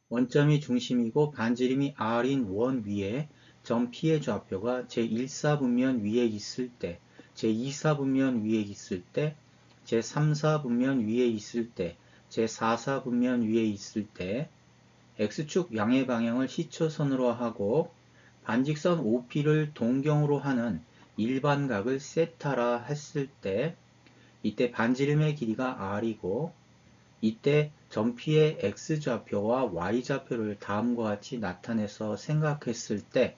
원점이 중심이고 반지름이 r인 원 위에 점 P의 좌표가 제1사분면 위에 있을 때, 제2사분면 위에 있을 때, 제3사분면 위에 있을 때, 제4사분면 위에 있을 때 X축 양의 방향을 시초선으로 하고 반직선 OP를 동경으로 하는 일반각을 세타라 했을 때 이때 반지름의 길이가 r이고 이때 점 P의 x좌표와 y좌표를 다음과 같이 나타내서 생각했을 때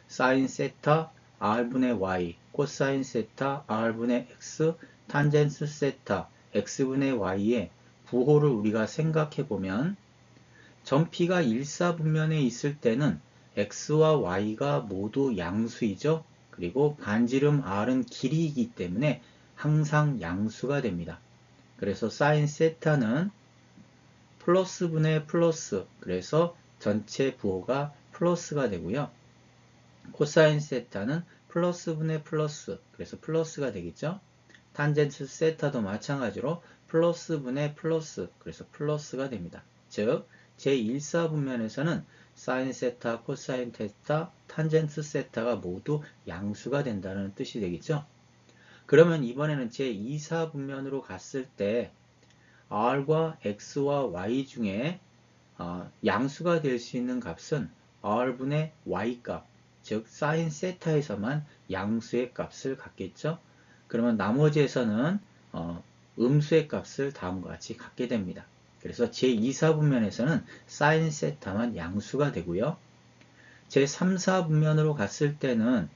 사인 세타 r분의 y, 코사인 세타 r분의 x, 탄젠스 세타 x분의 y의 부호를 우리가 생각해보면 점 P가 일사분면에 있을 때는 x와 y가 모두 양수이죠. 그리고 반지름 r은 길이이기 때문에 항상 양수가 됩니다. 그래서 사인 세타는 플러스분의 플러스, 그래서 전체 부호가 플러스가 되고요. 코사인 세타는 플러스분의 플러스, 그래서 플러스가 되겠죠. 탄젠트 세타도 마찬가지로 플러스분의 플러스, 그래서 플러스가 됩니다. 즉 제1사분면에서는 사인 세타, 코사인 세타, 탄젠트 세타가 모두 양수가 된다는 뜻이 되겠죠. 그러면 이번에는 제2사분면으로 갔을 때 r과 x와 y 중에 양수가 될 수 있는 값은 r분의 y값, 즉 사인 세타에서만 양수의 값을 갖겠죠. 그러면 나머지에서는 음수의 값을 다음과 같이 갖게 됩니다. 그래서 제2사분면에서는 사인 세타만 양수가 되고요. 제3사분면으로 갔을 때는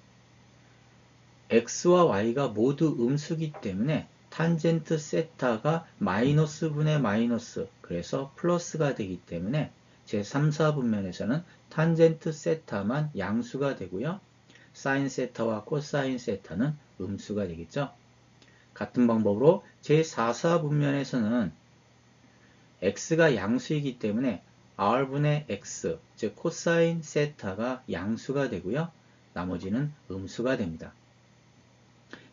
x와 y가 모두 음수기 때문에 탄젠트 세타가 마이너스 분의 마이너스, 그래서 플러스가 되기 때문에 제3사분면에서는 탄젠트 세타만 양수가 되고요. 사인 세타와 코사인 세타는 음수가 되겠죠. 같은 방법으로 제4사분면에서는 x가 양수이기 때문에 r분의 x, 즉 코사인 세타가 양수가 되고요. 나머지는 음수가 됩니다.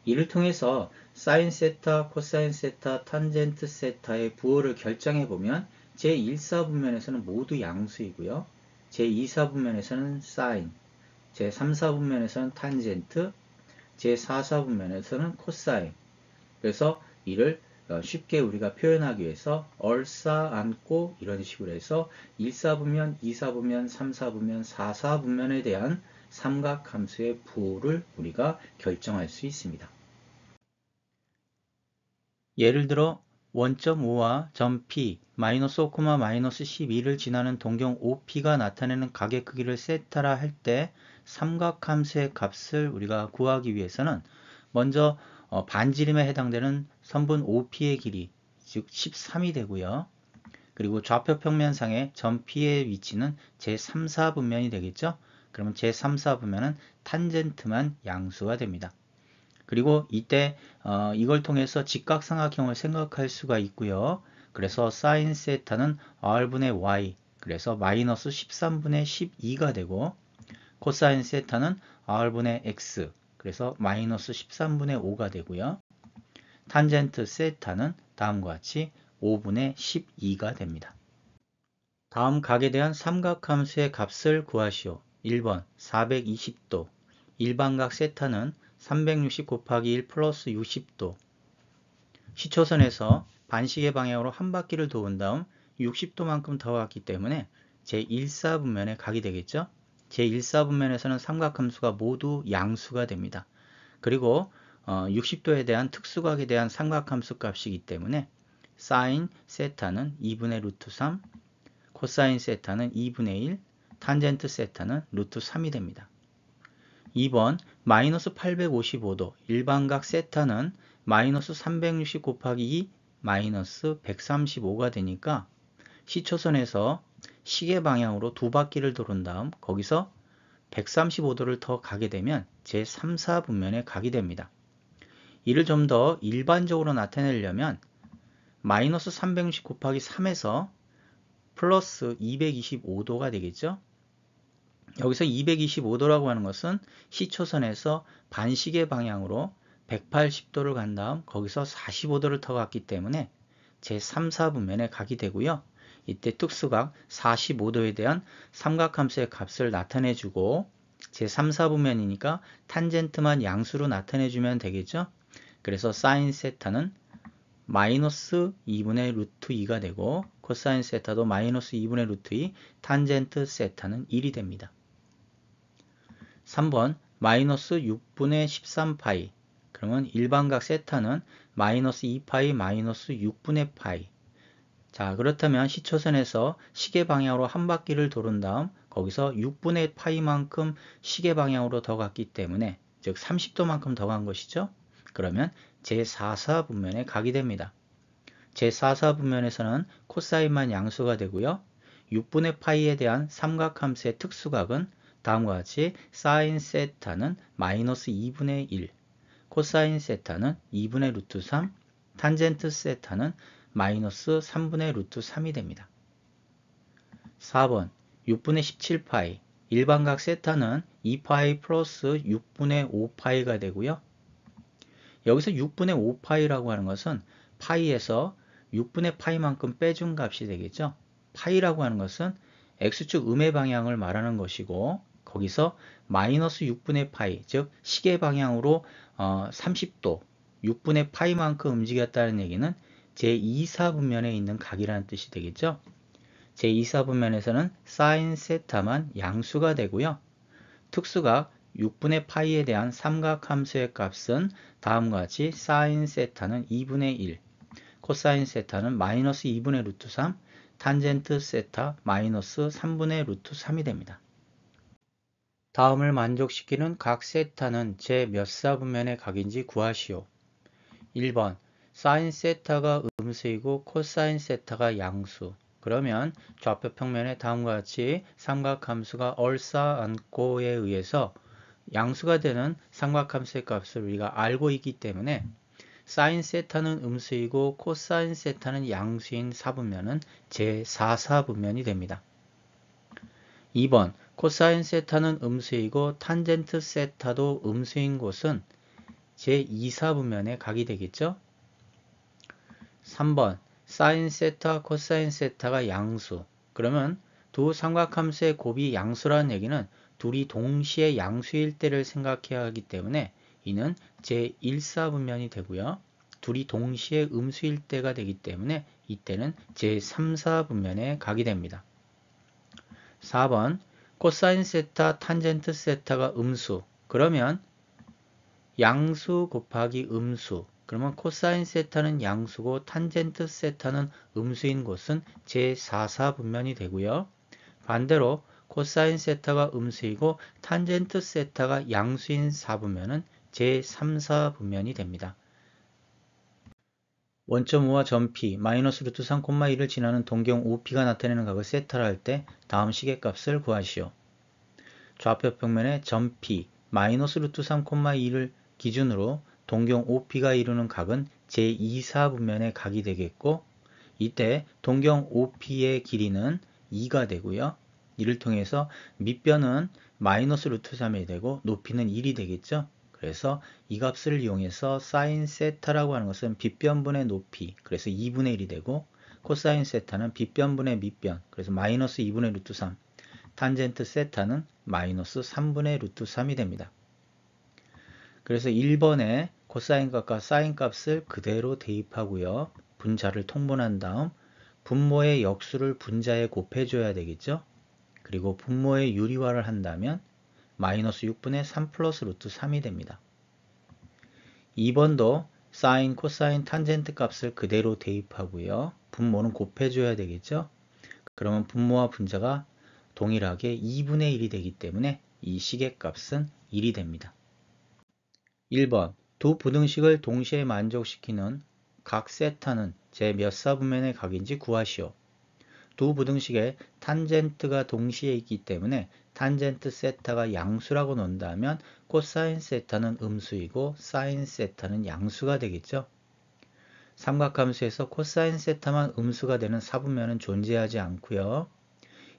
이를 통해서 사인 세타, 코사인 세타, 탄젠트 세타의 부호를 결정해보면 제1사분면에서는 모두 양수이고요. 제2사분면에서는 사인, 제3사분면에서는 탄젠트, 제4사분면에서는 코사인. 그래서 이를 쉽게 우리가 표현하기 위해서 얼싸안고 이런 식으로 해서 1사분면, 2사분면, 3사분면, 4사분면에 대한 삼각함수의 부호를 우리가 결정할 수 있습니다. 예를 들어 원점 O와 점 P, 마이너스 5, 마이너스 12를 지나는 동경 OP가 나타내는 각의 크기를 세타라 할 때 삼각함수의 값을 우리가 구하기 위해서는 먼저 반지름에 해당되는 선분 OP의 길이, 즉 13이 되고요. 그리고 좌표 평면상의 점 P의 위치는 제3, 4분면이 되겠죠. 그러면 제3, 4분면은 탄젠트만 양수가 됩니다. 그리고 이때 이걸 통해서 직각삼각형을 생각할 수가 있고요. 그래서 사인 세타는 r분의 y, 그래서 마이너스 13분의 12가 되고 코사인 세타는 r분의 x, 그래서 마이너스 13분의 5가 되고요. 탄젠트 세타는 다음과 같이 5분의 12가 됩니다. 다음 각에 대한 삼각함수의 값을 구하시오. 1번 420도, 일반각 세타는 360 곱하기 1 플러스 60도. 시초선에서 반시계 방향으로 한 바퀴를 도운 다음 60도만큼 더 갔기 때문에 제1사분면의 각이 되겠죠. 제1사분면에서는 삼각함수가 모두 양수가 됩니다. 그리고 60도에 대한 특수각에 대한 삼각함수 값이기 때문에 사인 세타는 2분의 루트 3, 코사인 세타는 2분의 1, 탄젠트 세타는 루트 3이 됩니다. 2번 마이너스 855도 일반각 세타는 마이너스 360 곱하기 2 마이너스 135가 되니까 시초선에서 시계 방향으로 두 바퀴를 도른 다음 거기서 135도를 더 가게 되면 제3, 4분면에 가게 됩니다. 이를 좀 더 일반적으로 나타내려면 마이너스 360 곱하기 3에서 플러스 225도가 되겠죠. 여기서 225도라고 하는 것은 시초선에서 반시계 방향으로 180도를 간 다음 거기서 45도를 더 갔기 때문에 제3, 4분면에 가게 되고요. 이때 특수각 45도에 대한 삼각함수의 값을 나타내주고 제3, 4분면이니까 탄젠트만 양수로 나타내주면 되겠죠. 그래서 사인 세타는 마이너스 2분의 루트 2가 되고 코사인 세타도 마이너스 2분의 루트 2, 탄젠트 세타는 1이 됩니다. 3번 마이너스 6분의 13파이. 그러면 일반각 세타는 마이너스 2파이 마이너스 6분의 파이. 자, 그렇다면 시초선에서 시계 방향으로 한 바퀴를 도른 다음 거기서 6분의 파이만큼 시계 방향으로 더 갔기 때문에 즉 30도만큼 더 간 것이죠. 그러면 제4사분면에 각이 됩니다. 제4사분면에서는 코사인만 양수가 되고요. 6분의 파이에 대한 삼각함수의 특수각은 다음과 같이 사인 세타는 마이너스 2분의 1, 코사인 세타는 2분의 루트 3, 탄젠트 세타는 마이너스 3분의 루트 3이 됩니다. 4번 6분의 17파이. 일반각 세타는 2파이 플러스 6분의 5파이가 되고요. 여기서 6분의 5파이라고 하는 것은 파이에서 6분의 파이만큼 빼준 값이 되겠죠. 파이라고 하는 것은 x축 음의 방향을 말하는 것이고 거기서 마이너스 6분의 파이, 즉 시계 방향으로 30도 6분의 파이만큼 움직였다는 얘기는 제2사분면에 있는 각이라는 뜻이 되겠죠. 제2사분면에서는 사인 세타만 양수가 되고요. 특수각 6분의 파이에 대한 삼각함수의 값은 다음과 같이 사인 세타는 2분의 1, 코사인 세타는 마이너스 2분의 루트 3, 탄젠트 세타 마이너스 3분의 루트 3이 됩니다. 다음을 만족시키는 각 세타는 제 몇 사분면의 각인지 구하시오. 1번 사인 세타가 음수이고 코사인 세타가 양수. 그러면 좌표 평면에 다음과 같이 삼각함수가 얼싸안고에 의해서 양수가 되는 삼각함수의 값을 우리가 알고 있기 때문에 사인 세타는 음수이고 코사인 세타는 양수인 사분면은 제4사분면이 됩니다. 2번 코사인 세타는 음수이고 탄젠트 세타도 음수인 곳은 제2사분면의 각이 되겠죠. 3번 사인 세타, 코사인 세타가 양수. 그러면 두 삼각함수의 곱이 양수라는 얘기는 둘이 동시에 양수일 때를 생각해야 하기 때문에 이는 제1사분면이 되고요. 둘이 동시에 음수일 때가 되기 때문에 이때는 제3사분면에 각이 됩니다. 4번 코사인 세타, 탄젠트 세타가 음수. 그러면 양수 곱하기 음수. 그러면 코사인 세타는 양수고 탄젠트 세타는 음수인 곳은 제4사분면이 되고요. 반대로 코사인 세타가 음수이고 탄젠트 세타가 양수인 사분면은 제3사분면이 됩니다. 원점 5와 점 P, 마이너스 루트 3, 1을 지나는 동경 OP가 나타내는 각을 세타라 할 때 다음 시계값을 구하시오. 좌표 평면에 점 P, 마이너스 루트 3, 2를 기준으로 동경 OP가 이루는 각은 제2사분면의 각이 되겠고 이때 동경 OP의 길이는 2가 되고요. 이를 통해서 밑변은 마이너스 루트 3이 되고 높이는 1이 되겠죠. 그래서 이 값을 이용해서 사인 세타라고 하는 것은 빗변분의 높이, 그래서 2분의 1이 되고 코사인 세타는 빗변분의 밑변, 그래서 마이너스 2분의 루트 3, 탄젠트 세타는 마이너스 3분의 루트 3이 됩니다. 그래서 1번에 코사인 값과 사인 값을 그대로 대입하고요. 분자를 통분한 다음 분모의 역수를 분자에 곱해줘야 되겠죠. 그리고 분모의 유리화를 한다면 마이너스 6분의 3 플러스 루트 3이 됩니다. 2번도 사인, 코사인, 탄젠트 값을 그대로 대입하고요. 분모는 곱해줘야 되겠죠. 그러면 분모와 분자가 동일하게 2분의 1이 되기 때문에 이 시계값은 1이 됩니다. 1번 두 부등식을 동시에 만족시키는 각 세타는 제 몇 사분면의 각인지 구하시오. 두 부등식에 탄젠트가 동시에 있기 때문에 탄젠트 세타가 양수라고 논다면 코사인 세타는 음수이고 사인 세타는 양수가 되겠죠. 삼각함수에서 코사인 세타만 음수가 되는 사분면은 존재하지 않고요.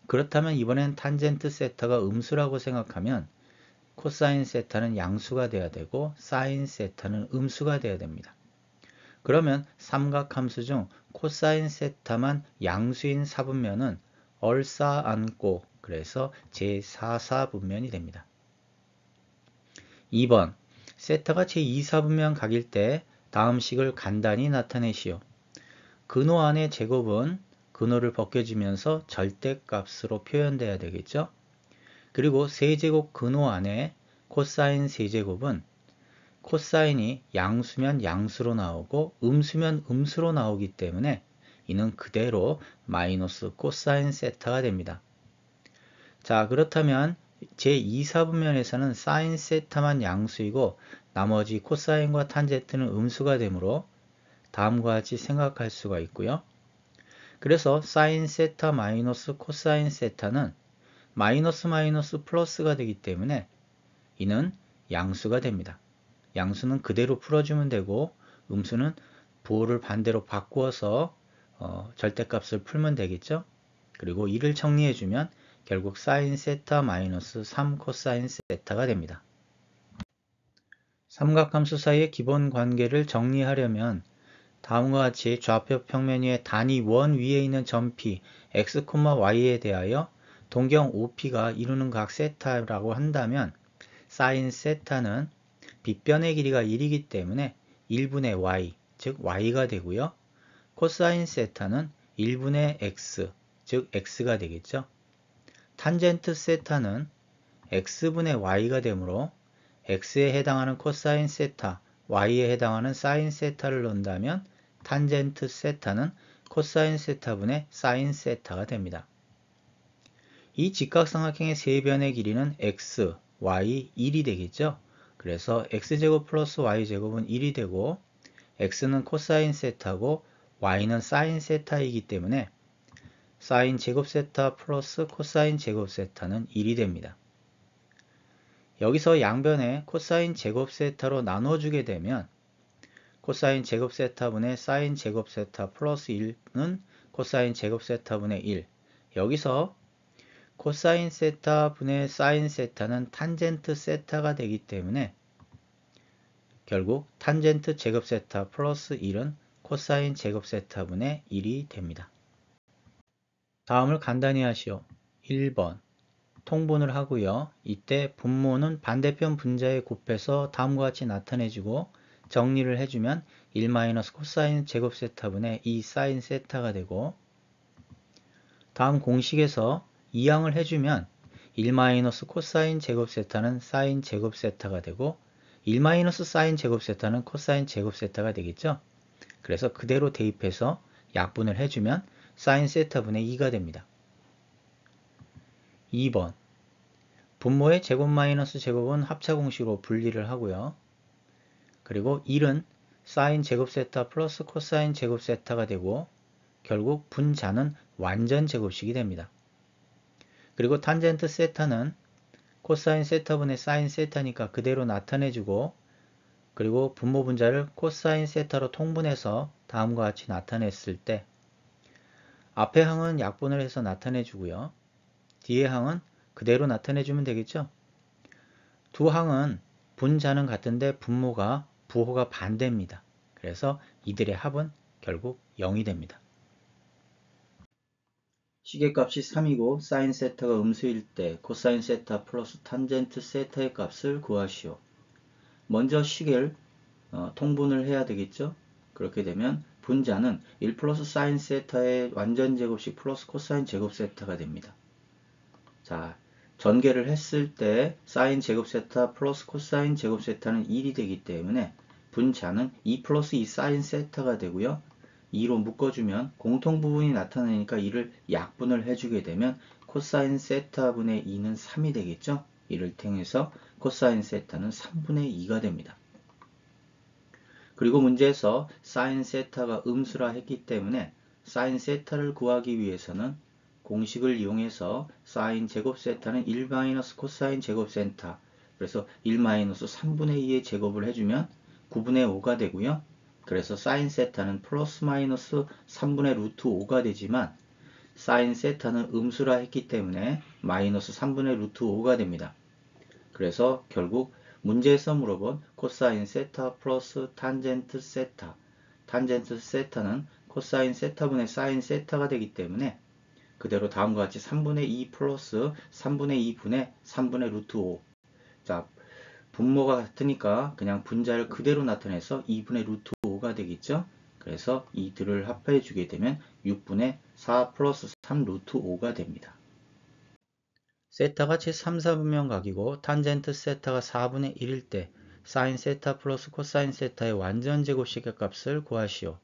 그렇다면 이번엔 탄젠트 세타가 음수라고 생각하면 코사인 세타는 양수가 돼야 되고 사인 세타는 음수가 돼야 됩니다. 그러면 삼각함수 중 코사인 세타만 양수인 사분면은 얼싸안고 그래서 제4사분면이 됩니다. 2번 세타가 제2사분면 각일 때 다음 식을 간단히 나타내시오. 근호 안의 제곱은 근호를 벗겨지면서 절대값으로 표현돼야 되겠죠. 그리고 세제곱 근호 안에 코사인 세제곱은 코사인이 양수면 양수로 나오고 음수면 음수로 나오기 때문에 이는 그대로 마이너스 코사인 세타가 됩니다. 자, 그렇다면 제2사분면에서는 사인 세타만 양수이고 나머지 코사인과 탄젠트는 음수가 되므로 다음과 같이 생각할 수가 있고요. 그래서 사인 세타 마이너스 코사인 세타는 마이너스 마이너스 플러스가 되기 때문에 이는 양수가 됩니다. 양수는 그대로 풀어주면 되고 음수는 부호를 반대로 바꾸어서 절대값을 풀면 되겠죠. 그리고 이를 정리해주면 결국 사인 세타 마이너스 3 코사인 세타가 됩니다. 삼각함수 사이의 기본 관계를 정리하려면 다음과 같이 좌표 평면 위에 단위 원 위에 있는 점 P, x, y에 대하여 동경 OP가 이루는 각 세타라고 한다면 사인 세타는 빗변의 길이가 1이기 때문에 1분의 y, 즉 y가 되고요. 코사인 세타는 1분의 x, 즉 x가 되겠죠. 탄젠트 세타는 x분의 y가 되므로 x에 해당하는 코사인 세타, y에 해당하는 사인 세타를 넣는다면 탄젠트 세타는 코사인 세타분의 사인 세타가 됩니다. 이 직각삼각형의 세 변의 길이는 x, y, 1이 되겠죠. 그래서 x제곱 플러스 y제곱은 1이 되고 x는 코사인 세타고 y는 사인 세타이기 때문에 사인 제곱 세타 플러스 코사인 제곱 세타는 1이 됩니다. 여기서 양변에 코사인 제곱 세타로 나눠주게 되면 코사인 제곱 세타분의 사인 제곱 세타 플러스 1은 코사인 제곱 세타분의 1. 여기서 코사인 세타 분의 사인 세타는 탄젠트 세타가 되기 때문에 결국 탄젠트 제곱 세타 플러스 1은 코사인 제곱 세타 분의 1이 됩니다. 다음을 간단히 하시오. 1번 통분을 하고요. 이때 분모는 반대편 분자에 곱해서 다음과 같이 나타내주고 정리를 해주면 1 코사인 제곱 세타 분의 2 사인 세타가 되고 다음 공식에서 이항을 해주면 1 코사인 제곱 세타는 사인 제곱 세타가 되고 1 사인 제곱 세타는 코사인 제곱 세타가 되겠죠. 그래서 그대로 대입해서 약분을 해주면 사인 세타분의 2가 됩니다. 2번 분모의 제곱 마이너스 제곱은 합차 공식으로 분리를 하고요. 그리고 1은 사인 제곱 세타 플러스 코사인 제곱 세타가 되고 결국 분자는 완전 제곱식이 됩니다. 그리고 탄젠트 세타는 코사인 세타분의 사인 세타니까 그대로 나타내주고 그리고 분모 분자를 코사인 세타로 통분해서 다음과 같이 나타냈을 때 앞의 항은 약분을 해서 나타내주고요. 뒤의 항은 그대로 나타내주면 되겠죠. 두 항은 분자는 같은데 분모가 부호가 반대입니다. 그래서 이들의 합은 결국 0이 됩니다. 시계값이 3이고 사인 세타가 음수일 때 코사인 세타 플러스 탄젠트 세타의 값을 구하시오. 먼저 식을 통분을 해야 되겠죠. 그렇게 되면 분자는 1 플러스 사인 세타의 완전 제곱식 플러스 코사인 제곱 세타가 됩니다. 자, 전개를 했을 때 사인 제곱 세타 플러스 코사인 제곱 세타는 1이 되기 때문에 분자는 2 플러스 2 사인 세타가 되고요. 2로 묶어주면 공통 부분이 나타나니까 이를 약분을 해주게 되면 코사인 세타분의 2는 3이 되겠죠. 이를 통해서 코사인 세타는 3분의 2가 됩니다. 그리고 문제에서 사인 세타가 음수라 했기 때문에 사인 세타를 구하기 위해서는 공식을 이용해서 사인 제곱 세타는 1 코사인 제곱 세타 그래서 1 3분의 2의 제곱을 해주면 9분의 5가 되고요. 그래서 사인 세타는 플러스 마이너스 3분의 루트 5가 되지만 사인 세타는 음수라 했기 때문에 마이너스 3분의 루트 5가 됩니다. 그래서 결국 문제에서 물어본 코사인 세타 플러스 탄젠트 세타 탄젠트 세타는 코사인 세타분의 사인 세타가 되기 때문에 그대로 다음과 같이 3분의 2 플러스 3분의 2분의 3분의 루트 5. 자, 분모가 같으니까 그냥 분자를 그대로 나타내서 2분의 루트 5가 되겠죠. 그래서 이들을 합해 주게 되면 6분의 4 플러스 3 루트 5가 됩니다. 세타가 제3, 4분면 각이고 탄젠트 세타가 4분의 1일 때 사인 세타 플러스 코사인 세타의 완전 제곱식의 값을 구하시오.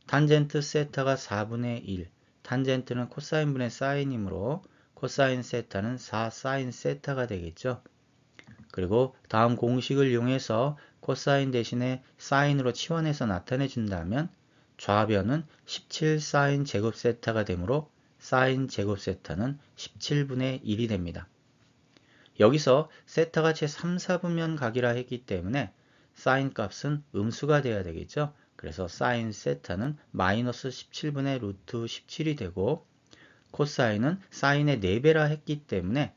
탄젠트 세타가 4분의 1, 탄젠트는 코사인분의 사인이므로 코사인 세타는 4 사인 세타가 되겠죠. 그리고 다음 공식을 이용해서 코사인 대신에 사인으로 치환해서 나타내 준다면 좌변은 17 사인 제곱 세타가 되므로 사인 제곱 세타는 17분의 1이 됩니다. 여기서 세타가 제3, 4분면 각이라 했기 때문에 사인 값은 음수가 돼야 되겠죠. 그래서 사인 세타는 마이너스 17분의 루트 17이 되고 코사인은 사인의 4배라 했기 때문에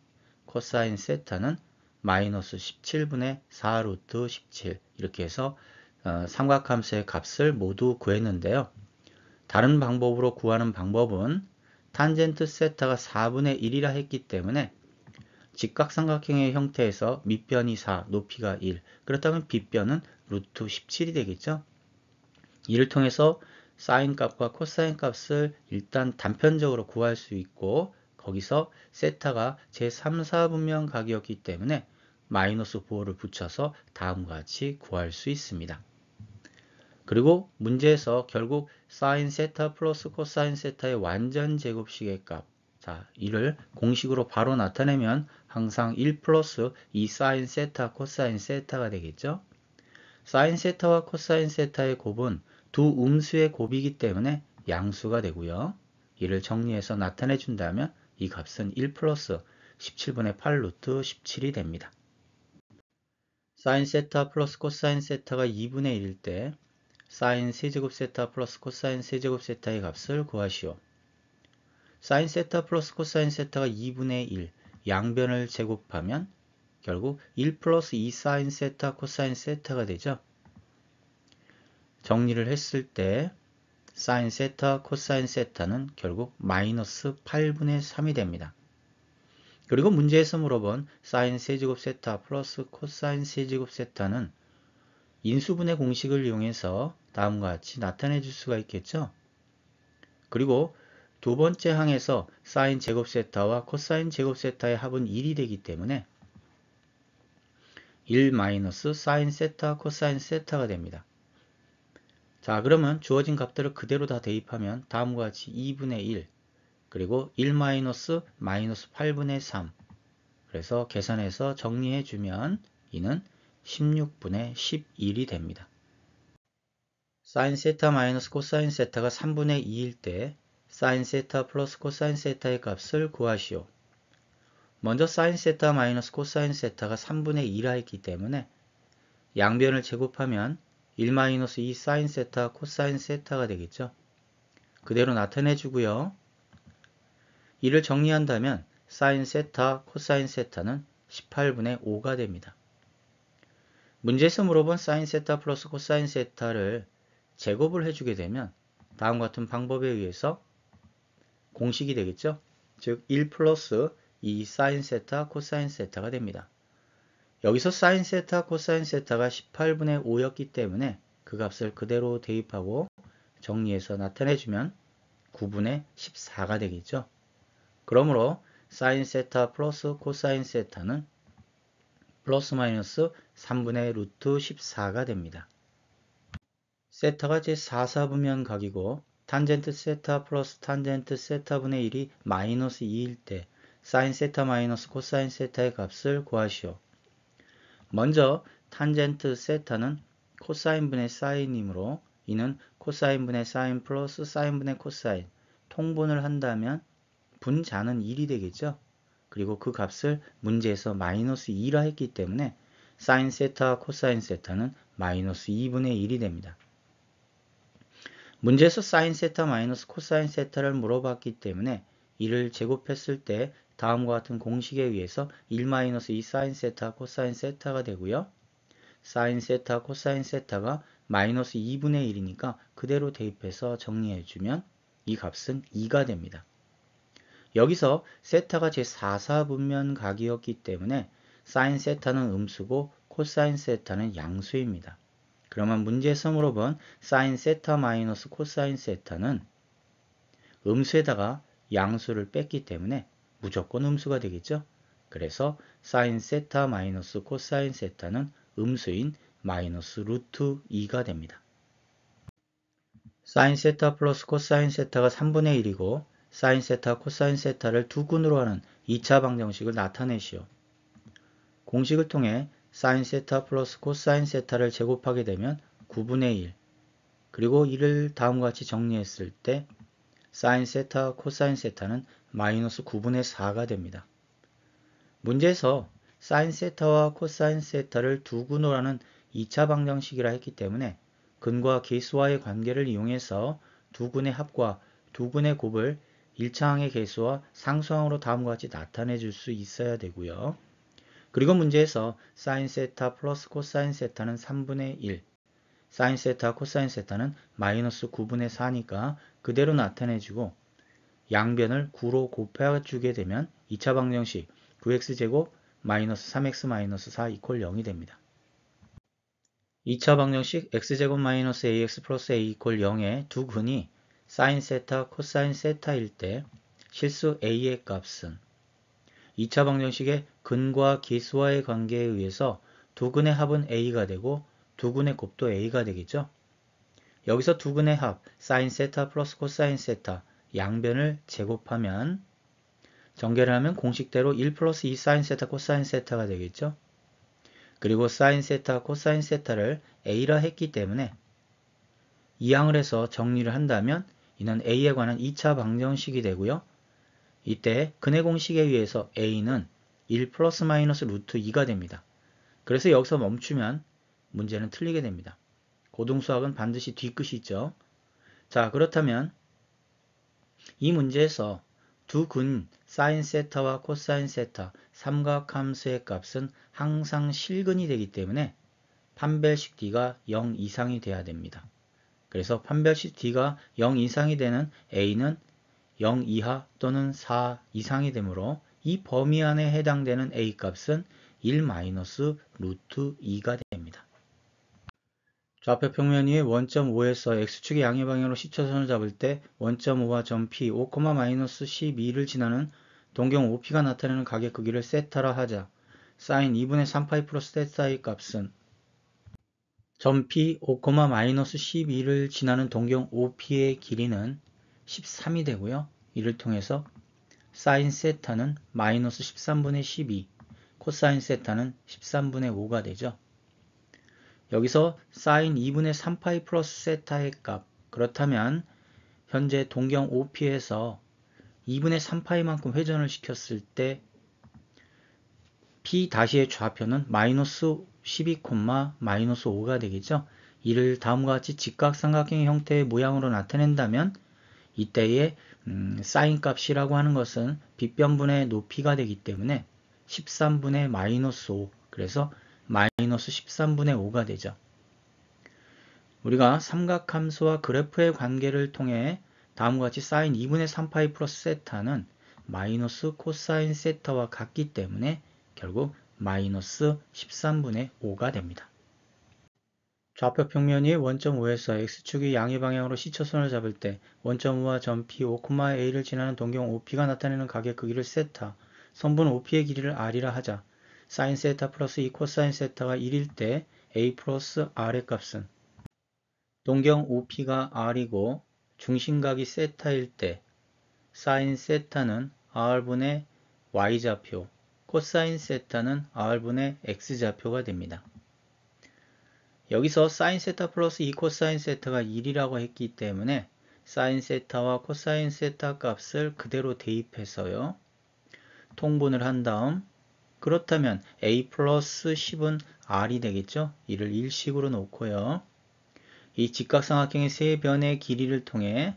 코사인 세타는 마이너스 17분의 4 루트 17 이렇게 해서 삼각함수의 값을 모두 구했는데요. 다른 방법으로 구하는 방법은 탄젠트 세타가 4분의 1이라 했기 때문에 직각삼각형의 형태에서 밑변이 4, 높이가 1, 그렇다면 빗변은 루트 17이 되겠죠. 이를 통해서 사인 값과 코사인 값을 일단 단편적으로 구할 수 있고 거기서 세타가 제3, 4분면 각이었기 때문에 마이너스 보호를 붙여서 다음과 같이 구할 수 있습니다. 그리고 문제에서 결국 사인 세타 플러스 코사인 세타의 완전 제곱식의 값, 자, 이를 공식으로 바로 나타내면 항상 1 플러스 2 사인 세타 코사인 세타가 되겠죠. 사인 세타와 코사인 세타의 곱은 두 음수의 곱이기 때문에 양수가 되고요. 이를 정리해서 나타내 준다면 이 값은 1 플러스 17분의 8 루트 17이 됩니다. 사인 세타 플러스 코사인 세타가 2분의 1일 때 사인 세제곱 세타 플러스 코사인 세제곱 세타의 값을 구하시오. 사인 세타 플러스 코사인 세타가 2분의 1, 양변을 제곱하면 결국 1 플러스 2 사인 세타 코사인 세타가 되죠. 정리를 했을 때 사인 세타 코사인 세타는 결국 마이너스 8분의 3이 됩니다. 그리고 문제에서 물어본 사인 세제곱 세타 플러스 코사인 세제곱 세타는 인수분해 공식을 이용해서 다음과 같이 나타내 줄 수가 있겠죠. 그리고 두 번째 항에서 사인 제곱 세타와 코사인 제곱 세타의 합은 1이 되기 때문에 1 마이너스 사인 세타 코사인 세타가 됩니다. 자, 그러면 주어진 값들을 그대로 다 대입하면 다음과 같이 2분의 1 그리고 1 마이너스 8분의 3 그래서 계산해서 정리해 주면 이는 16분의 11이 됩니다. 사인 세타 마이너스 코사인 세타가 3분의 2일 때 사인 세타 플러스 코사인 세타의 값을 구하시오. 먼저 사인 세타 마이너스 코사인 세타가 3분의 2라 했기 때문에 양변을 제곱하면 1 마이너스 2 사인 세타 코사인 세타가 되겠죠. 그대로 나타내 주고요. 이를 정리한다면 사인 세타 코사인 세타는 18분의 5가 됩니다. 문제에서 물어본 사인 세타 플러스 코사인 세타를 제곱을 해주게 되면 다음과 같은 방법에 의해서 공식이 되겠죠. 즉 1 플러스 2 사인 세타 코사인 세타가 됩니다. 여기서 사인 세타 코사인 세타가 18분의 5였기 때문에 그 값을 그대로 대입하고 정리해서 나타내주면 9분의 14가 되겠죠. 그러므로 사인 세타 플러스 코사인 세타는 플러스 마이너스 3분의 루트 14가 됩니다. 세타가 제4, 4분면 각이고 탄젠트 세타 플러스 탄젠트 세타분의 1이 마이너스 2일 때 사인 세타 마이너스 코사인 세타의 값을 구하시오. 먼저 탄젠트 세타는 코사인분의 사인이므로 이는 코사인분의 사인 플러스 사인분의 코사인 통분을 한다면 분자는 1이 되겠죠. 그리고 그 값을 문제에서 마이너스 2라 했기 때문에 사인 세타 코사인 세타는 마이너스 2분의 1이 됩니다. 문제에서 사인 세타 마이너스 코사인 세타를 물어봤기 때문에 이를 제곱했을 때 다음과 같은 공식에 의해서 1 마이너스 2 사인 세타 코사인 세타가 되고요. 사인 세타 코사인 세타가 마이너스 2분의 1이니까 그대로 대입해서 정리해주면 이 값은 2가 됩니다. 여기서 세타가 제4사분면 각이었기 때문에 사인 세타는 음수고 코사인 세타는 양수입니다. 그러면 문제에서 물어본 사인 세타 마이너스 코사인 세타는 음수에다가 양수를 뺐기 때문에 무조건 음수가 되겠죠. 그래서 사인 세타 마이너스 코사인 세타는 음수인 마이너스 루트 2가 됩니다. 사인 세타 플러스 코사인 세타가 3분의 1이고 사인 세타, 코사인 세타를 두 근으로 하는 2차 방정식을 나타내시오. 공식을 통해 사인 세타 플러스 코사인 세타를 제곱하게 되면 9분의 1 그리고 이를 다음과 같이 정리했을 때 사인 세타, 코사인 세타는 마이너스 9분의 4가 됩니다. 문제에서 사인 세타와 코사인 세타를 두 근으로 하는 2차 방정식이라 했기 때문에 근과 계수와의 관계를 이용해서 두 근의 합과 두 근의 곱을 1차항의 계수와 상수항으로 다음과 같이 나타내 줄 수 있어야 되고요. 그리고 문제에서 사인 세타 플러스 코사인 세타는 3분의 1, 사인 세타, 코사인 세타는 마이너스 9분의 4니까 그대로 나타내주고 양변을 9로 곱해주게 되면 2차 방정식 9x제곱 마이너스 3x 마이너스 4 이퀄 0이 됩니다. 2차 방정식 x제곱 마이너스 ax 플러스 a 이퀄 0의 두 근이 사인 세타, 코사인 세타일 때 실수 a의 값은 2차 방정식의 근과 계수와의 관계에 의해서 두 근의 합은 a가 되고 두 근의 곱도 a가 되겠죠. 여기서 두 근의 합 사인 세타 플러스 코사인 세타 양변을 제곱하면 전개를 하면 공식대로 1 플러스 2 사인 세타 코사인 세타가 되겠죠. 그리고 사인 세타 코사인 세타를 a라 했기 때문에 이항을 해서 정리를 한다면 이는 a에 관한 2차 방정식이 되고요. 이때 근의 공식에 의해서 a는 1 플러스 마이너스 루트 2가 됩니다. 그래서 여기서 멈추면 문제는 틀리게 됩니다. 고등수학은 반드시 뒤끝이 있죠. 자, 그렇다면 이 문제에서 두 근 사인 세타와 코사인 세타 삼각함수의 값은 항상 실근이 되기 때문에 판별식 d가 0 이상이 돼야 됩니다. 그래서 판별식 d가 0 이상이 되는 a는 0 이하 또는 4 이상이 되므로 이 범위 안에 해당되는 a 값은 1 마이너스 루트 2가 됩니다. 좌표 평면 위에 원점 5에서 x축의 양의 방향으로 시초선을 잡을 때 원점 5와 점 P 5, 마이너스 12를 지나는 동경 OP가 나타내는 각의 크기를 세타라 하자. 사인 2분의 3파이 플러스 세타의 값은 점 P 5, 마이너스 12를 지나는 동경 OP의 길이는 13이 되고요. 이를 통해서 사인 세타는 마이너스 13분의 12, 코사인 세타는 13분의 5가 되죠. 여기서 사인 2분의 3파이 플러스 세타의 값, 그렇다면 현재 동경 OP에서 2분의 3파이만큼 회전을 시켰을 때 P-의 좌표는 마이너스 12, 마이너스 5가 되겠죠. 이를 다음과 같이 직각삼각형 형태의 모양으로 나타낸다면 이때의 사인 값이라고 하는 것은 빗변분의 높이가 되기 때문에 13분의 마이너스 5, 그래서 마이너스 13분의 5가 되죠. 우리가 삼각함수와 그래프의 관계를 통해 다음과 같이 사인 2분의 3파이 플러스 세타는 마이너스 코사인 세타와 같기 때문에 결국 마이너스 13분의 5가 됩니다. 좌표 평면이 원점 5에서 x축이 양의 방향으로 시초선을 잡을 때 원점 5와 점 P 5, A를 지나는 동경 OP가 나타내는 각의 크기를 세타, 선분 OP의 길이를 R이라 하자. 사인 세타 플러스 2 코사인 세타가 1일 때 A 플러스 R의 값은 동경 OP가 R이고 중심각이 세타일 때 사인 세타는 R분의 Y좌표, 코사인 세타는 R분의 X좌표가 됩니다. 여기서 사인 세타 플러스 2 코사인 세타가 1이라고 했기 때문에 사인 세타와 코사인 세타 값을 그대로 대입해서요. 통분을 한 다음 그렇다면 a 플러스 10은 r이 되겠죠. 이를 일식으로 놓고요. 이 직각삼각형의 세 변의 길이를 통해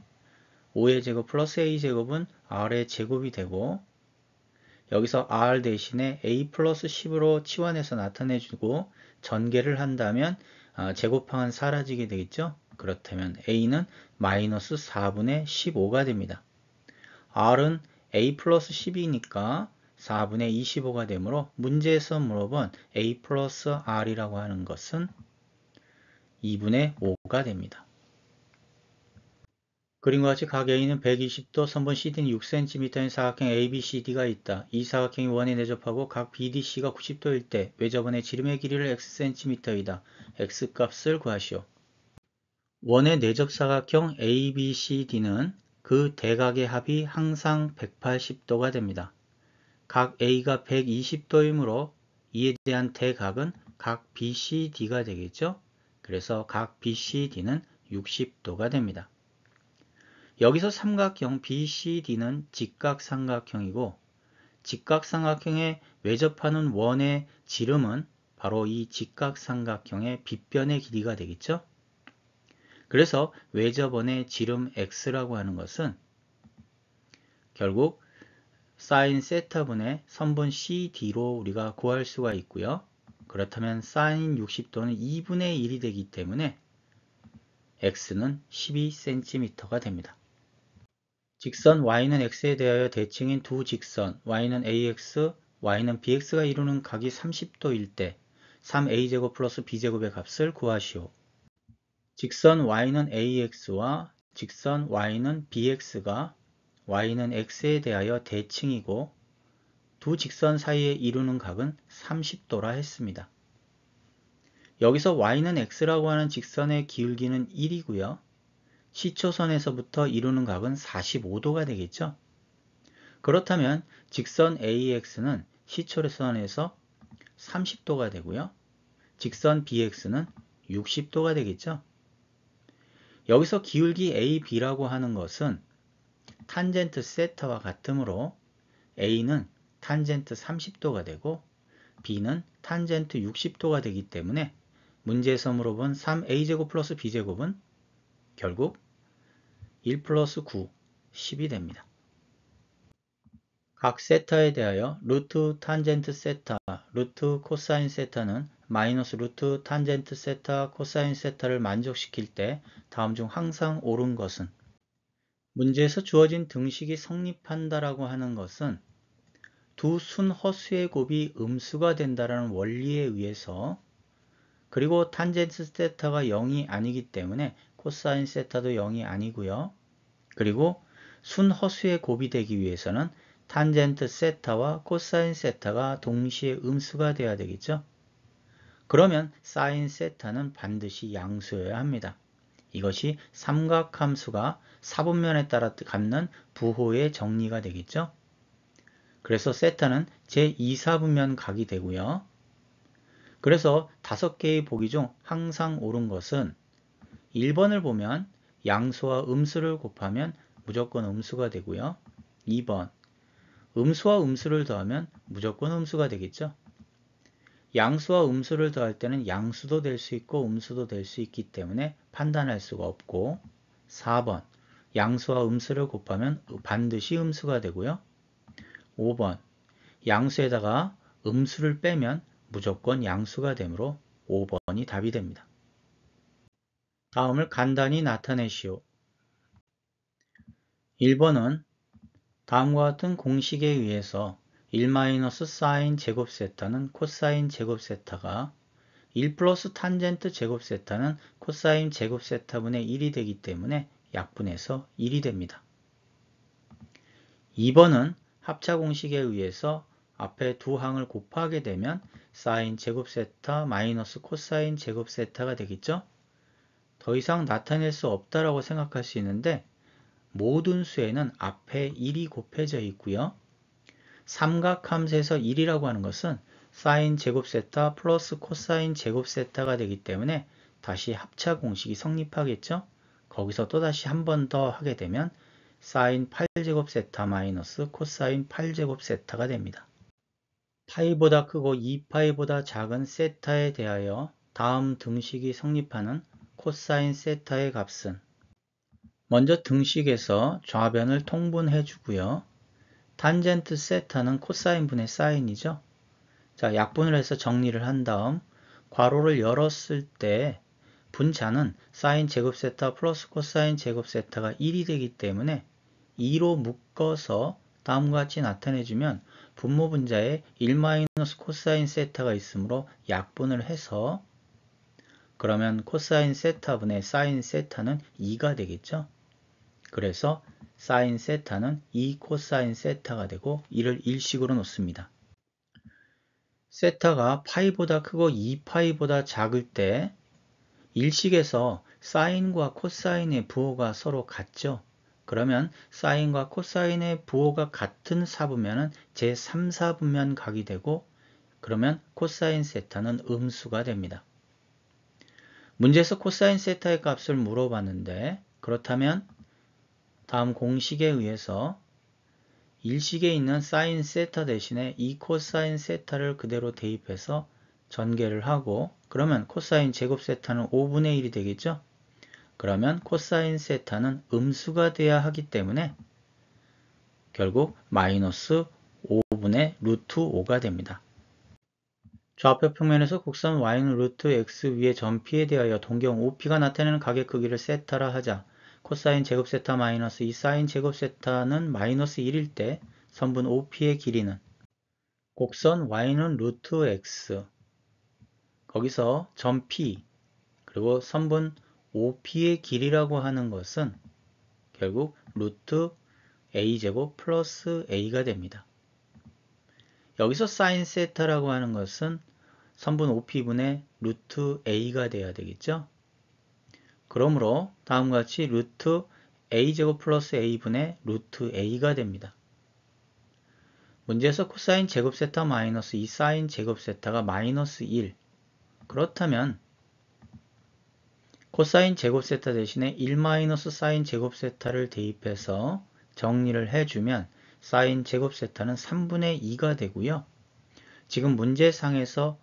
5의 제곱 플러스 a 제곱은 r의 제곱이 되고 여기서 r 대신에 a 플러스 10으로 치환해서 나타내주고 전개를 한다면 제곱항은 사라지게 되겠죠. 그렇다면 a는 마이너스 4분의 15가 됩니다. r은 a 플러스 10이니까 4분의 25가 되므로 문제에서 물어본 a 플러스 r이라고 하는 것은 2분의 5가 됩니다. 그림과 같이 각 A는 120도, 선분 CD는 6cm인 사각형 ABCD가 있다. 이 사각형이 원에 내접하고 각 BDC가 90도일 때 외접원의 지름의 길이를 xcm이다. x값을 구하시오. 원의 내접 사각형 ABCD는 그 대각의 합이 항상 180도가 됩니다. 각 A가 120도이므로 이에 대한 대각은 각 BCD가 되겠죠. 그래서 각 BCD는 60도가 됩니다. 여기서 삼각형 BCD는 직각삼각형이고 직각삼각형에 외접하는 원의 지름은 바로 이 직각삼각형의 빗변의 길이가 되겠죠. 그래서 외접원의 지름 x라고 하는 것은 결국 사인 세타분의 선분 CD로 우리가 구할 수가 있고요. 그렇다면 사인 60도는 2분의 1이 되기 때문에 x는 12cm가 됩니다. 직선 y는 x에 대하여 대칭인 두 직선 y는 ax, y는 bx가 이루는 각이 30도일 때 3a제곱 플러스 b제곱의 값을 구하시오. 직선 y는 ax와 직선 y는 bx가 y는 x에 대하여 대칭이고 두 직선 사이에 이루는 각은 30도라 했습니다. 여기서 y는 x라고 하는 직선의 기울기는 1이고요. 시초선에서부터 이루는 각은 45도가 되겠죠. 그렇다면 직선 AX는 시초선에서 30도가 되고요. 직선 BX는 60도가 되겠죠. 여기서 기울기 AB라고 하는 것은 탄젠트 세타와 같으므로 A는 탄젠트 30도가 되고 B는 탄젠트 60도가 되기 때문에 문제에서 물어본 3a제곱 플러스 b제곱은 결국 1 플러스 9, 10이 됩니다. 각 세타에 대하여 루트 탄젠트 세타, 루트 코사인 세타는 마이너스 루트 탄젠트 세타, 코사인 세타를 만족시킬 때 다음 중 항상 옳은 것은 문제에서 주어진 등식이 성립한다라고 하는 것은 두 순허수의 곱이 음수가 된다라는 원리에 의해서 그리고 탄젠트 세타가 0이 아니기 때문에 코사인 세타도 0이 아니고요. 그리고 순허수의 곱이 되기 위해서는 탄젠트 세타와 코사인 세타가 동시에 음수가 되어야 되겠죠. 그러면 사인 세타는 반드시 양수여야 합니다. 이것이 삼각함수가 사분면에 따라 갖는 부호의 정리가 되겠죠. 그래서 세타는 제2사분면 각이 되고요. 그래서 5개의 보기 중 항상 옳은 것은 1번을 보면 양수와 음수를 곱하면 무조건 음수가 되고요. 2번 음수와 음수를 더하면 무조건 음수가 되겠죠. 양수와 음수를 더할 때는 양수도 될 수 있고 음수도 될 수 있기 때문에 판단할 수가 없고 4번 양수와 음수를 곱하면 반드시 음수가 되고요. 5번 양수에다가 음수를 빼면 무조건 양수가 되므로 5번이 답이 됩니다. 다음을 간단히 나타내시오. 1번은 다음과 같은 공식에 의해서 1-사인 제곱 세타는 코사인 제곱 세타가 1 플러스 탄젠트 제곱 세타는 코사인 제곱 세타분의 1이 되기 때문에 약분해서 1이 됩니다. 2번은 합차 공식에 의해서 앞에 두 항을 곱하게 되면 사인 제곱 세타 마이너스 코사인 제곱 세타가 되겠죠? 더 이상 나타낼 수 없다라고 생각할 수 있는데 모든 수에는 앞에 1이 곱해져 있고요. 삼각함수에서 1이라고 하는 것은 사인 제곱 세타 플러스 코사인 제곱 세타가 되기 때문에 다시 합차 공식이 성립하겠죠. 거기서 또다시 한 번 더 하게 되면 사인 8제곱 세타 마이너스 코사인 8제곱 세타가 됩니다. 파이보다 크고 2파이보다 작은 세타에 대하여 다음 등식이 성립하는 코사인 세타의 값은 먼저 등식에서 좌변을 통분해 주고요. 탄젠트 세타는 코사인 분의 사인이죠. 자, 약분을 해서 정리를 한 다음 괄호를 열었을 때 분자는 사인 제곱 세타 플러스 코사인 제곱 세타가 1이 되기 때문에 2로 묶어서 다음과 같이 나타내주면 분모 분자에 1 마이너스 코사인 세타가 있으므로 약분을 해서 그러면 코사인 세타분의 사인 세타는 2가 되겠죠. 그래서 사인 세타는 2 코사인 세타가 되고 이를 일식으로 놓습니다. 세타가 파이보다 크고 2파이보다 작을 때 일식에서 사인과 코사인의 부호가 서로 같죠. 그러면 사인과 코사인의 부호가 같은 사분면은 제3사분면 각이 되고 그러면 코사인 세타는 음수가 됩니다. 문제에서 코사인 세타의 값을 물어봤는데 그렇다면 다음 공식에 의해서 일식에 있는 사인 세타 대신에 이 코사인 세타를 그대로 대입해서 전개를 하고 그러면 코사인 제곱 세타는 5분의 1이 되겠죠? 그러면 코사인 세타는 음수가 돼야 하기 때문에 결국 마이너스 5분의 루트 5가 됩니다. 좌표 평면에서 곡선 y는 루트 x 위에 점 p에 대하여 동경 OP가 나타내는 각의 크기를 세타라 하자. 코사인 제곱 세타 마이너스 이 사인 제곱 세타는 마이너스 1일 때 선분 OP의 길이는 곡선 y는 루트 x 거기서 점 p 그리고 선분 OP의 길이라고 하는 것은 결국 루트 a제곱 플러스 a가 됩니다. 여기서 사인 세타라고 하는 것은 선분 OP분의 루트 a가 돼야 되겠죠. 그러므로 다음과 같이 루트 a제곱 플러스 a분의 루트 a가 됩니다. 문제에서 코사인 제곱 세타 마이너스 이 사인 제곱 세타가 마이너스 1 그렇다면 코사인 제곱 세타 대신에 1 마이너스 사인 제곱 세타를 대입해서 정리를 해주면 사인 제곱 세타는 3분의 2가 되고요. 지금 문제상에서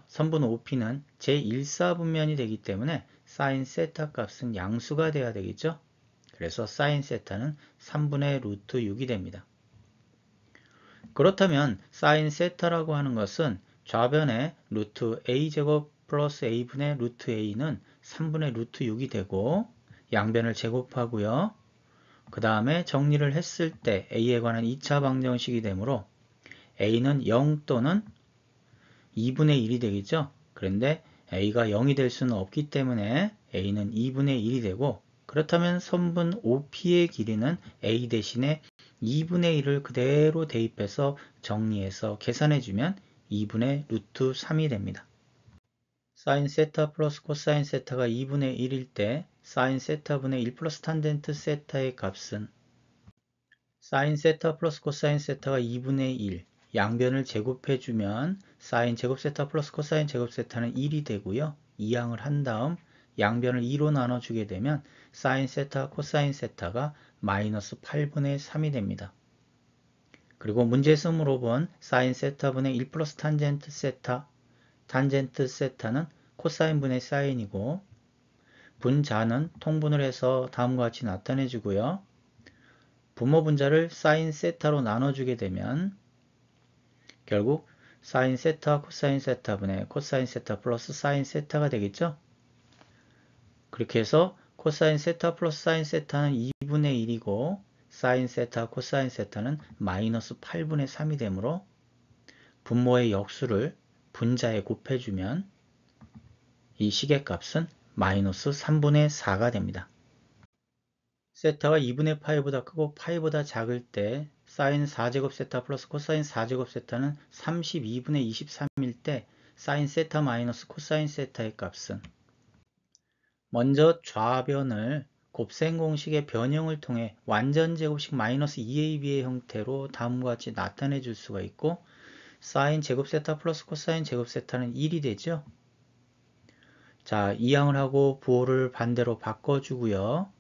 선분 OP는 제1사분면이 되기 때문에 사인 세타 값은 양수가 돼야 되겠죠. 그래서 사인 세타는 3분의 루트 6이 됩니다. 그렇다면 사인 세타라고 하는 것은 좌변에 루트 a제곱 플러스 a분의 루트 a는 3분의 루트 6이 되고 양변을 제곱하고요. 그 다음에 정리를 했을 때 a에 관한 2차 방정식이 되므로 a는 0 또는 2분의 1이 되겠죠. 그런데 a가 0이 될 수는 없기 때문에 a는 2분의 1이 되고 그렇다면 선분 OP의 길이는 a 대신에 2분의 1을 그대로 대입해서 정리해서 계산해주면 2분의 루트 3이 됩니다. 사인 세타 플러스 코사인 세타가 2분의 1일 때 사인 세타분의 1 플러스 탄젠트 세타의 값은 사인 세타 플러스 코사인 세타가 2분의 1 양변을 제곱해주면 사인 제곱 세타 플러스 코사인 제곱 세타는 1이 되고요. 이항을 한 다음 양변을 2로 나눠주게 되면 사인 세타 코사인 세타가 마이너스 8분의 3이 됩니다. 그리고 문제에서 물어본 사인 세타분의 1 플러스 탄젠트 세타 탄젠트 세타는 코사인분의 사인이고 분자는 통분을 해서 다음과 같이 나타내주고요. 분모 분자를 사인 세타로 나눠주게 되면 결국 사인 세타 코사인 세타분의 코사인 세타 플러스 사인 세타가 되겠죠. 그렇게 해서 코사인 세타 플러스 사인 세타는 2분의 1이고 사인 세타 코사인 세타는 마이너스 8분의 3이 되므로 분모의 역수를 분자에 곱해주면 이 시계값은 마이너스 3분의 4가 됩니다. 세타가 2분의 파이보다 크고 파이보다 작을 때 사인 4제곱 세타 플러스 코사인 4제곱 세타는 32분의 23일 때 사인 세타 마이너스 코사인 세타의 값은 먼저 좌변을 곱셈 공식의 변형을 통해 완전 제곱식 마이너스 2ab의 형태로 다음과 같이 나타내 줄 수가 있고 사인 제곱 세타 플러스 코사인 제곱 세타는 1이 되죠. 자, 이항을 하고 부호를 반대로 바꿔주고요.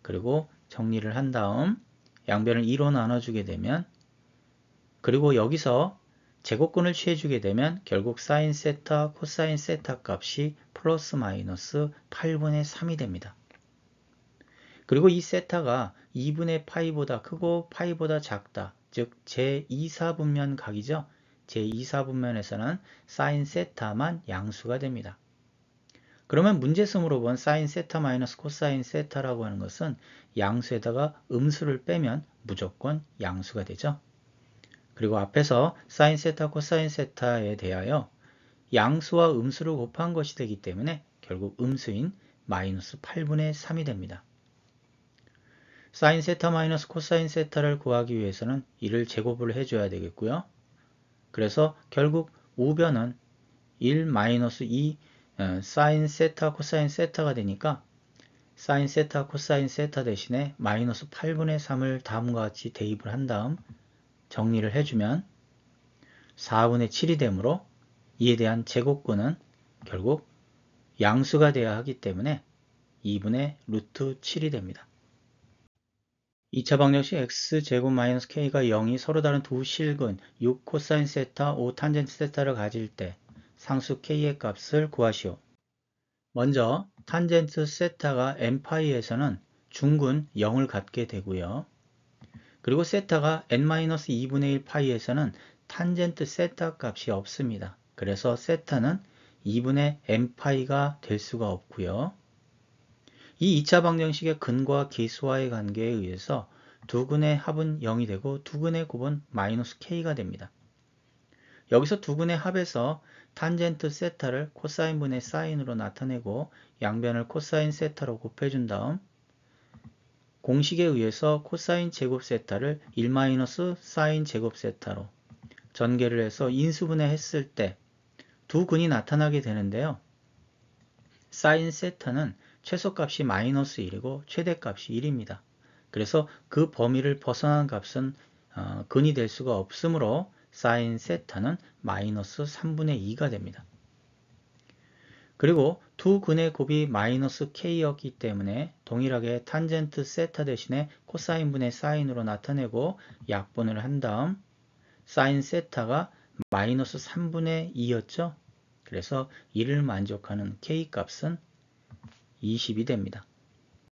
그리고 정리를 한 다음 양변을 2로 나눠주게 되면 그리고 여기서 제곱근을 취해주게 되면 결국 사인 세타 코사인 세타 값이 플러스 마이너스 8분의 3이 됩니다. 그리고 이 세타가 2분의 파이보다 크고 파이보다 작다. 즉 제2사분면 각이죠. 제2사분면에서는 사인 세타만 양수가 됩니다. 그러면 문제성으로 본 사인 세타 마이너스 코사인 세타라고 하는 것은 양수에다가 음수를 빼면 무조건 양수가 되죠. 그리고 앞에서 사인 세타 코사인 세타에 대하여 양수와 음수를 곱한 것이 되기 때문에 결국 음수인 마이너스 8분의 3이 됩니다. 사인 세타 마이너스 코사인 세타를 구하기 위해서는 이를 제곱을 해줘야 되겠고요. 그래서 결국 우변은 1 마이너스 2 사인 세타 코사인 세타가 되니까 사인 세타 코사인 세타 대신에 마이너스 8분의 3을 다음과 같이 대입을 한 다음 정리를 해주면 4분의 7이 되므로 이에 대한 제곱근은 결국 양수가 되어야 하기 때문에 2분의 루트 7이 됩니다. 2차 방정식 x제곱 마이너스 k가 0이 서로 다른 두 실근 6 코사인 세타 5 탄젠트 세타를 가질 때 상수 k의 값을 구하시오. 먼저 탄젠트 세타가 n파이에서는 중근 0을 갖게 되고요. 그리고 세타가 n-2분의 1 파이에서는 탄젠트 세타 값이 없습니다. 그래서 세타는 2분의 n파이가 될 수가 없고요. 이 2차 방정식의 근과 기수와의 관계에 의해서 두 근의 합은 0이 되고 두 근의 곱은 마이너스 k가 됩니다. 여기서 두 근의 합에서 탄젠트 세타를 코사인분의 사인으로 나타내고 양변을 코사인 세타로 곱해준 다음 공식에 의해서 코사인 제곱 세타를 1 마이너스 사인 제곱 세타로 전개를 해서 인수분해 했을 때 두 근이 나타나게 되는데요. 사인 세타는 최소값이 마이너스 1이고 최대값이 1입니다. 그래서 그 범위를 벗어난 값은 근이 될 수가 없으므로 사인 세타는 마이너스 3분의 2가 됩니다. 그리고 두 근의 곱이 마이너스 k였기 때문에 동일하게 탄젠트 세타 대신에 코사인분의 사인으로 나타내고 약분을 한 다음 사인 세타가 마이너스 3분의 2였죠. 그래서 이를 만족하는 k 값은 20이 됩니다.